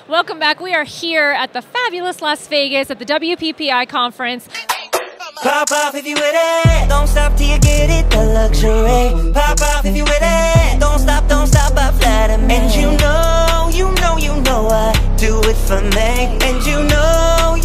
Welcome back. We are here at the fabulous Las Vegas at the WPPI conference. Pop off if you with it. Don't stop till you get it, the luxury. Pop off if you with it. Don't stop, I flatter me. And you know I do it for me. And you know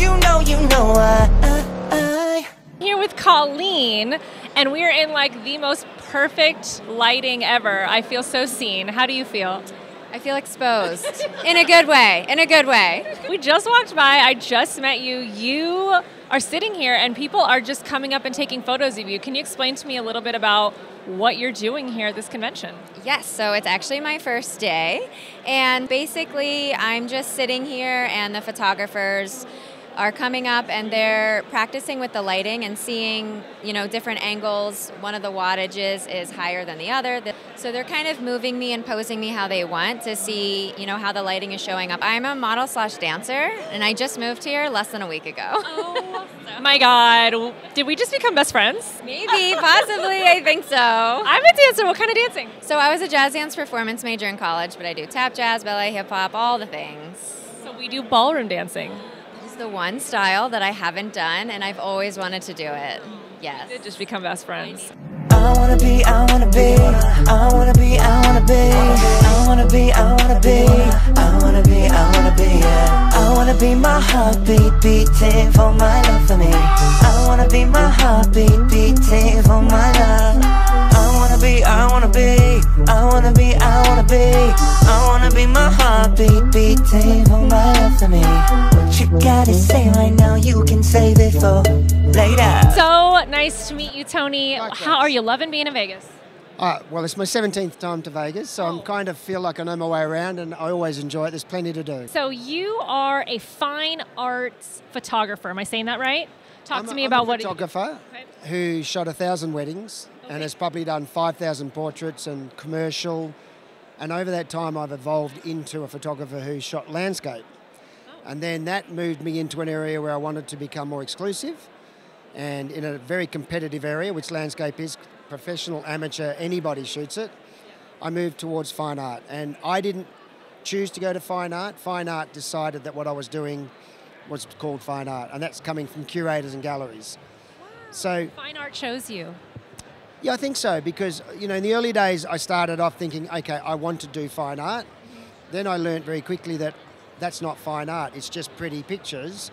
I. Here with Colleen, and we are in like the most perfect lighting ever. I feel so seen. How do you feel? I feel exposed. In a good way. In a good way. We just walked by. I just met you. You are sitting here and people are just coming up and taking photos of you. Can you explain to me a little bit about what you're doing here at this convention? Yes, so it's actually my first day. And basically, I'm just sitting here and the photographers are coming up and they're practicing with the lighting and seeing, different angles. One of the wattages is higher than the other. So they're kind of moving me and posing me how they want to see, how the lighting is showing up. I'm a model/dancer, and I just moved here less than a week ago. Oh my God. Did we just become best friends? Maybe, possibly, I think so. I'm a dancer. What kind of dancing? So I was a jazz dance performance major in college, but I do tap jazz, ballet, hip hop, all the things. So we do ballroom dancing. It's the one style that I haven't done, and I've always wanted to do it. Yes. We did just become best friends. I wanna be, I wanna be, I wanna be, I wanna be, I wanna be, I wanna be, I wanna be, I wanna be, yeah. I wanna be my heartbeat beating for my love for me. I wanna be my heartbeat beating for my love. I wanna be, I wanna be, I wanna be, I wanna be, I wanna be my heartbeat beating for my love for me. What you gotta say right now, you can save it for later. So nice to meet you, Tony. How are you loving being in Vegas? Well, it's my 17th time to Vegas, so I'm kind of feel like I know my way around, and I always enjoy it. There's plenty to do. So you are a fine arts photographer. Am I saying that right? Talk to me I'm about a what photographer who shot 1,000 weddings and has probably done 5,000 portraits and commercial. And over that time, I've evolved into a photographer who shot landscape. And then that moved me into an area where I wanted to become more exclusive. And in a very competitive area, which landscape is, professional, amateur, anybody shoots it, I moved towards fine art. And I didn't choose to go to fine art. Fine art decided that what I was doing was called fine art, and that's coming from curators and galleries. Wow. So fine art chose you. Yeah, I think so, because in the early days I started off thinking, okay, I want to do fine art. Then I learned very quickly that that's not fine art, it's just pretty pictures.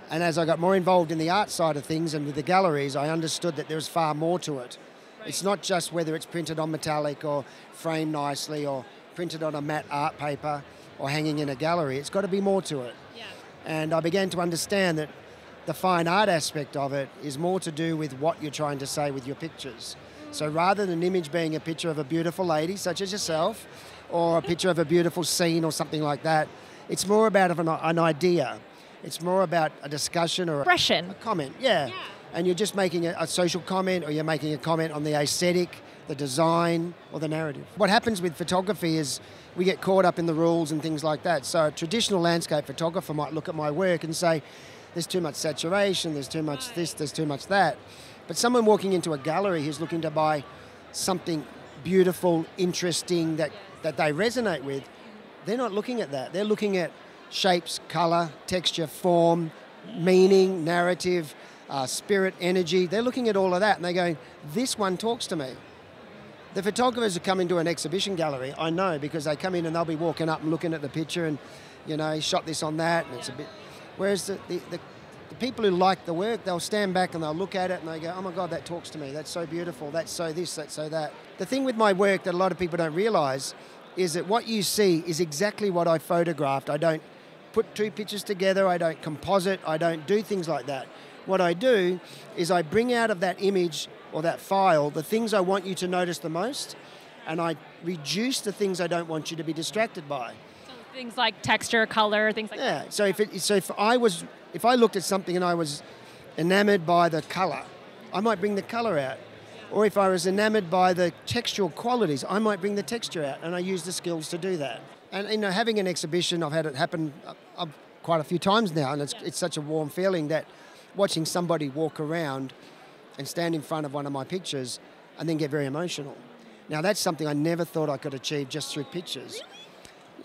And as I got more involved in the art side of things and with the galleries, I understood that there was far more to it. Right. It's not just whether it's printed on metallic or framed nicely or printed on a matte art paper or hanging in a gallery. It's got to be more to it. Yeah. And I began to understand that the fine art aspect of it is more to do with what you're trying to say with your pictures. So rather than an image being a picture of a beautiful lady, such as yourself, or a picture of a beautiful scene or something like that, it's more about an idea. It's more about a discussion or a comment, yeah. And you're just making a social comment, or you're making a comment on the aesthetic, the design, or the narrative. What happens with photography is we get caught up in the rules and things like that. So a traditional landscape photographer might look at my work and say, there's too much saturation, there's too much this, there's too much that. But someone walking into a gallery who's looking to buy something beautiful, interesting, that they resonate with, they're not looking at that. They're looking at shapes, colour, texture, form, meaning, narrative, spirit, energy. They're looking at all of that and they're going, this one talks to me. The photographers who come into an exhibition gallery, I know, because they come in and they'll be walking up and looking at the picture and, he shot this on that, and it's a bit... Whereas the people who like the work, they'll stand back and they'll look at it and they go, oh my God, that talks to me. That's so beautiful. That's so this, that's so that. The thing with my work that a lot of people don't realise is that what you see is exactly what I photographed. I don't put two pictures together, I don't composite, I don't do things like that. What I do is I bring out of that image or that file the things I want you to notice the most, and I reduce the things I don't want you to be distracted by. So things like texture, color, things like that. Yeah, so if I looked at something and I was enamored by the color, I might bring the color out. Or if I was enamored by the textural qualities, I might bring the texture out, and I use the skills to do that. And having an exhibition, I've had it happen quite a few times now, and it's such a warm feeling that watching somebody walk around and stand in front of one of my pictures and then get very emotional. Now that's something I never thought I could achieve just through pictures.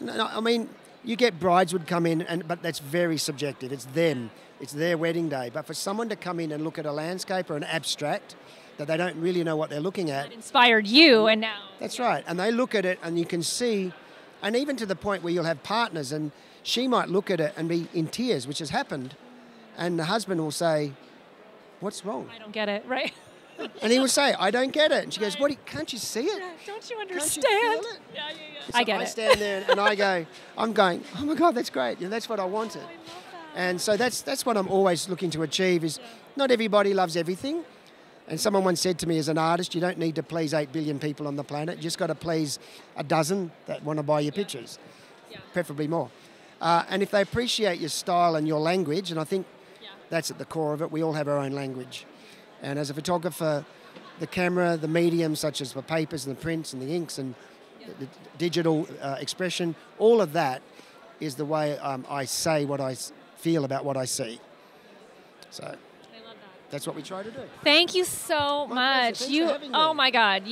No, I mean, You get brides would come in, but that's very subjective. It's them. It's their wedding day. But for someone to come in and look at a landscape or an abstract that they don't really know what they're looking at. It inspired you, and now. That's right. And they look at it and you can see, and even to the point where you'll have partners and she might look at it and be in tears, which has happened. And the husband will say, what's wrong? I don't get it, right? And he will say, I don't get it. And she goes, can't you see it? Yeah, don't you understand? Can't you feel it? Yeah. So I get it. I stand there and I'm going, oh my God, that's great. That's what I wanted. And so that's what I'm always looking to achieve is not everybody loves everything. And someone once said to me, as an artist, you don't need to please 8 billion people on the planet. You just got to please a dozen that want to buy your pictures, preferably more. And if they appreciate your style and your language, and I think that's at the core of it, we all have our own language. And as a photographer, the camera, the medium, such as the papers and the prints and the inks and the digital expression, all of that is the way I say what I feel about what I see. So that's what we try to do. Thank you so much. Thanks for having me. Oh my God,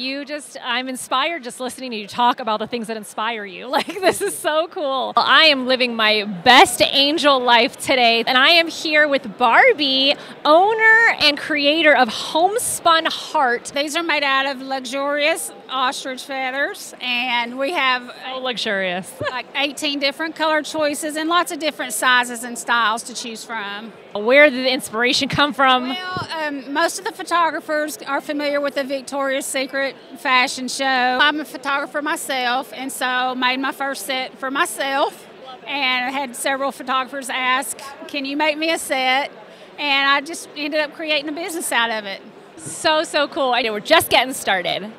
I'm inspired just listening to you talk about the things that inspire you. Like, this is so cool. I am living my best angel life today, and I am here with Barbie, owner and creator of Homespun Heart. These are made out of luxurious ostrich feathers, and we have Luxurious. like 18 different color choices and lots of different sizes and styles to choose from. Where did the inspiration come from? Well, most of the photographers are familiar with the Victoria's Secret fashion show. I'm a photographer myself, and so made my first set for myself, and I had several photographers ask, can you make me a set? And I just ended up creating a business out of it. So cool. I know we're just getting started.